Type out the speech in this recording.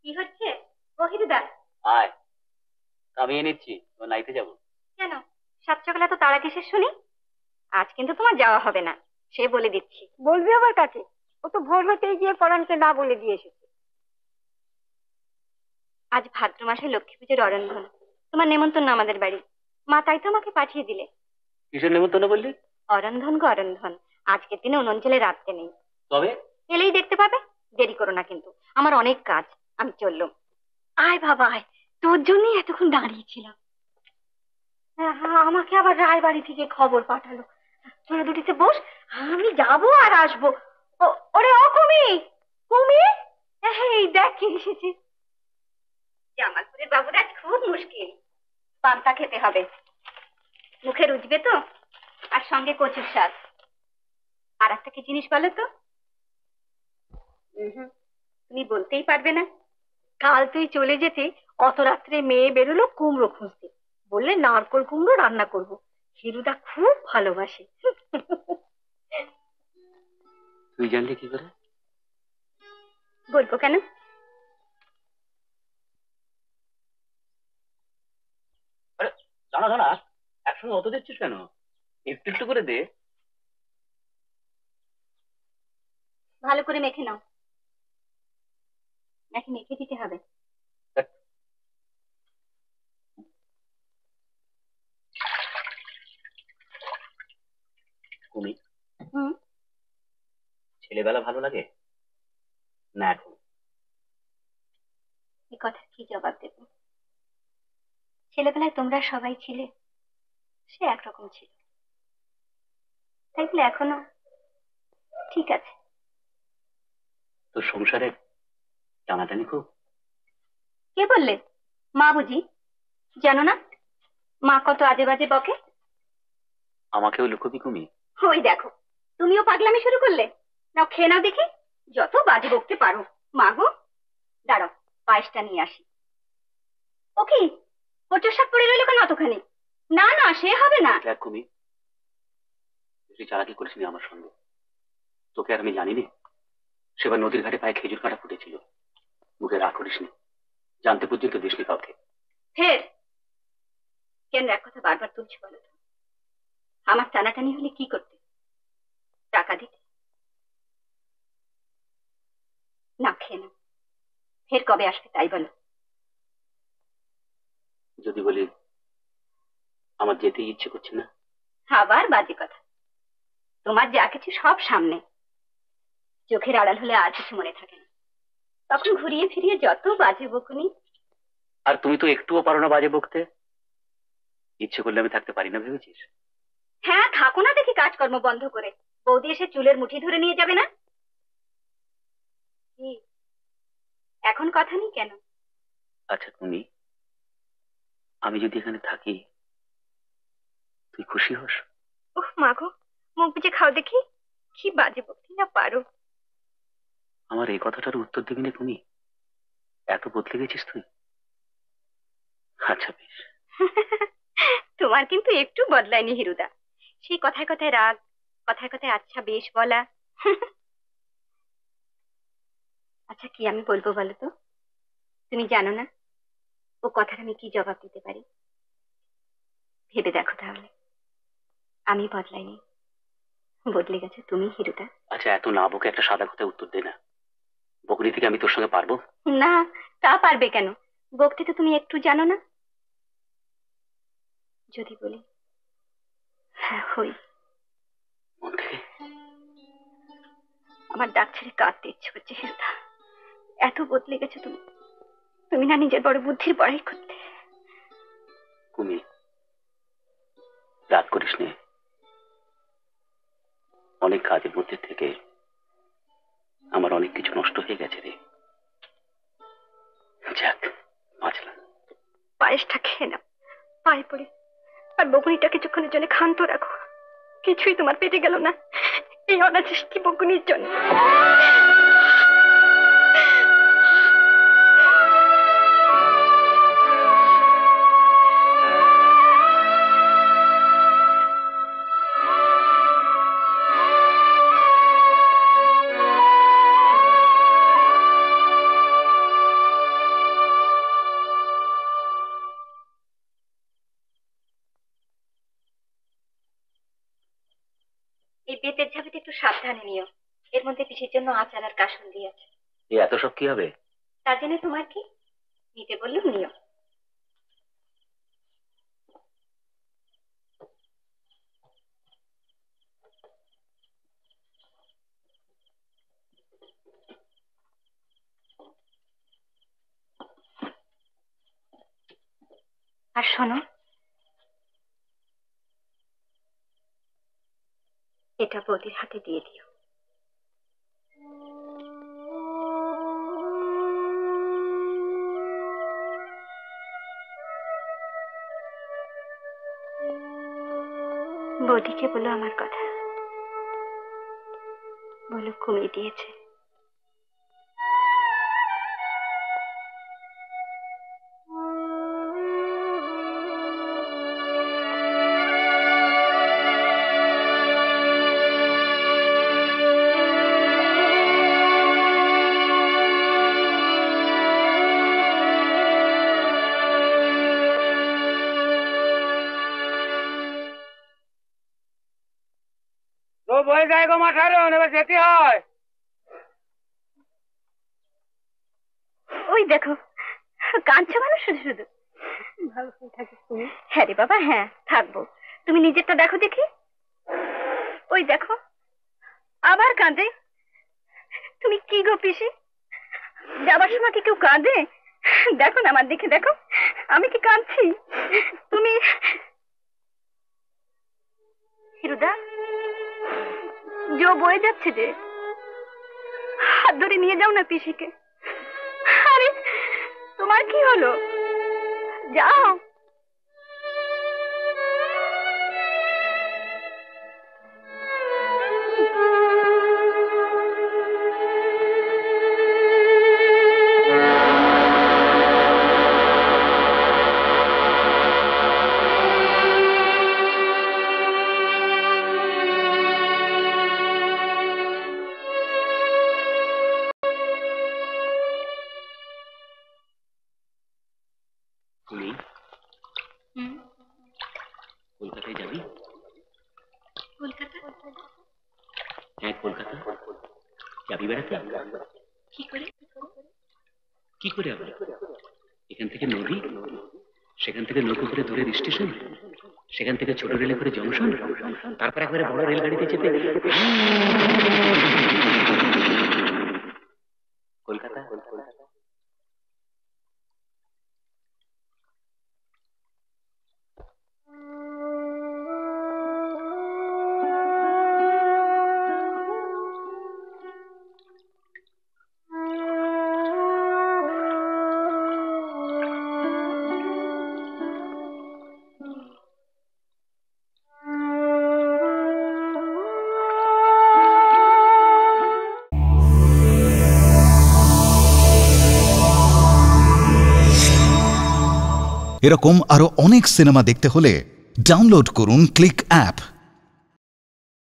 কি হচ্ছে? বহিরুদা, আয়, আমি এনেছি, ও নাইতে যাবো। কেন সাত সকালে তো তাড়া কিসের শুনি? আজ কিন্তু তোমার যাওয়া হবে না, সে বলে দিচ্ছি। বলবি আবার কাকে? ও তো ভোর হতেই গিয়ে পরাণকে না বলে দিয়ে এসেছে। আজ ভাদ্র মাসে লক্ষ্মী পুজোর অরন্ধন, তোমার নেমন্তন্ন আমাদের বাড়ি। মা তাই তো আমাকে পাঠিয়ে দিলে। কিসের নেমন্তন্ন বললি? অরন্ধন গো অরন্ধন, আজকের দিনে উনুন জ্বেলে রাখতে নেই। তবে এলেই দেখতে পাবে। দেরি করো না কিন্তু, আমার অনেক কাজ, আমি চললুম। আয় বাবা আয়, তোর জন্যই এতক্ষণ দাঁড়িয়েছিলাম। আমাকে আবার রায়বাড়ি থেকে খবর পাঠালো। তোরা দুটিতে বস, আমি যাবো আর আসবো। ওরে ও কুমি, কুমি, এই দেখ কে এসেছে। জামালপুরের বাবুর আজ খুব মুশকিল, পান্তা খেতে হবে, মুখে রুজবে তো, আর সঙ্গে কচুর শাক। আর একটা কি জিনিস বলো তো? তুমি বলতেই পারবে না। কাল তুই চলে যেতে অত রাত্রে মেয়ে বেরোলো কুমড়ো খুঁজতে, বললে নারকোল কুমড়ো রান্না করব। হিরুদা খুব ভালোবাসে। তুই জানলি কি করে? বলবো কেন? আরে দাঁড়া দাঁড়া, একসঙ্গে অত দিচ্ছিস কেন? একটু একটু করে দে। ভালো করে মেখে নাও, নাকি মেখে দিতে হবে? ধ্যাৎ, কুমি, হুম। ছেলেবেলা ভালো লাগে না এখন? এই কথা কি জবাব দেব? ছেলেবেলায় তোমরা সবাই ছিলে, সে একরকম ছিল, তাই বলে এখনো ঠিক আছে। তোর সংসারে টানাটানি খুব? কে বললে? মা বুঝি? জানো না মা কত আজে বাজে বকে? আমাকেও লুকোবি কুমি? ওই দেখো, তুমিও পাগলামি শুরু করলে। নাও খেয়ে নাও দেখি, যত বাজে বকতে পারো। মা গো, দাঁড়াও, পায়েসটা নিয়ে আসি। ও কি, কচুর শাক পড়ে রইল কেন অতখানি? না না, সে হবে না। দেখ কুমি, তুই চালাকি করিসনি আমার সঙ্গে। তোকে আর আমি জানিনি? সেবার নদীর ঘাটে পায়ে খেজুর কাটা ফুটেছিল, মুখে রাগ করিসনি, জানতে পর্যন্ত দিসনি কাউকে। ফের কেন এক কথা বারবার তুলছি বলো তো? আমার টানাটানি হলে কি করতে? টাকা দিতে? না, খেয়ে না। ফের কবে আসবে তাই বলো। যদি বলি আমার যেতেই ইচ্ছে করছে না? আবার বাজে কথা। তোমার যা কিছু সব সামনে, চোখের আড়াল হলে আর কিছু মনে থাকে না। তখন ঘুরিয়ে ফিরিয়ে যত বাজে বকুনি। আর তুমি তো একটুও পারো না বাজে বকতে। ইচ্ছে করলে আমি থাকতে পারি না ভেবেছিস? হ্যাঁ, থাকো না দেখি কাজকর্ম বন্ধ করে। বৌদি এসে চুলের মুঠি ধরে নিয়ে যাবে না? কি, এখন কথা নেই কেন? আচ্ছা তুমি, আমি যদি এখানে থাকি তুই খুশি হোস? উহ মা গো, মুখ বুজে খাও দেখি, কি বাজে বকতে না পারো। আমার এই কথাটার উত্তর দিবি না তুমি? এত বদলে গেছিস তুই। আচ্ছা বেশ। তোমার কিন্তু একটু বদলায়নি হিরুদা। সেই কথায় কথায় রাগ, কথায় কথায় আচ্ছা বেশ বলা। আচ্ছা কি আমি বলবো বলো তো? তুমি জানো না ও কথার আমি কি জবাব দিতে পারি? ভেবে দেখো তাহলে। আমি বদলাইনি, বদলে গেছে তুমি হিরুদা। আচ্ছা এত না বকে একটা সাদা কথায় উত্তর দে না। বকরি থেকে আমি তোর সঙ্গে পারবো? না, তা পারবে কেন? বকতে তো তুমি একটু জানো না। যদি বলি হ্যাঁ হই। মন থেকে? আমার ডাক ছেড়ে কাঁদতে ইচ্ছে হচ্ছে হিরুদা। এত বদলে গেছো তুমি, তুমি না নিজের বড় বুদ্ধির বড়াই করতে। কুমি, রাগ করিস নে। অনেক কাজের মধ্যে থেকে আমার অনেক কিছু নষ্ট হয়ে গেছে রে। যাক, বাঁচলাম। পায়েসটা খেয়ে নাও, পায়ে পড়ে। আর বকুনিটা কিছুক্ষণের জন্য ক্ষান্ত রাখো। কিছুই তোমার পেটে গেল না এই অনাচিষ্টি বকুনির জন্য। সাবধানে নিও, এর মধ্যে পিসির জন্য আচার আর কাসুন্দি আছে। এই এত সব কি হবে? তার জন্য তোমার কি, নিতে বললেও নিও। আর শোনো, এটা বৌদির হাতে দিয়ে দিও। বৌদিকে বলো আমার কথা, বলো কমিয়ে দিয়েছে। বয়ে যায় গো মাঠারে, এবার যেতে হয়। ওই দেখো, কাঁদছো কেন শুধু শুধু? ভালো থাকিস তুমি। হ্যাঁ রে বাবা, হ্যাঁ থাকবো। তুমি নিজেরটা দেখো দেখি। ওই দেখো, আবার কাঁদে। তুমি কি গো পিসি, যাবার সময় কি কেউ কাঁদে? দেখো না আমার দিকে, দেখো আমি কি কাঁদছি? তুমি হিরুদা, জো বয়ে যাচ্ছে যে, হাত ধরে নিয়ে যাও না পিসিকে। আরে তোমার কি হলো, যাও। তুমি কলকাতায় যাবি? কলকাতা? হ্যাঁ কলকাতা যাবি বেড়াতে। কি করে? কি করে আবার? এখান থেকে নদী, সেখান থেকে নৌকো করে দূরের স্টেশন, সেখান থেকে ছোট রেলে করে জংশন, তারপর একবারে বড় রেলগাড়িতে চেপে কলকাতা। এরকম আরো অনেক সিনেমা দেখতে হলে ডাউনলোড করুন ক্লিক অ্যাপ।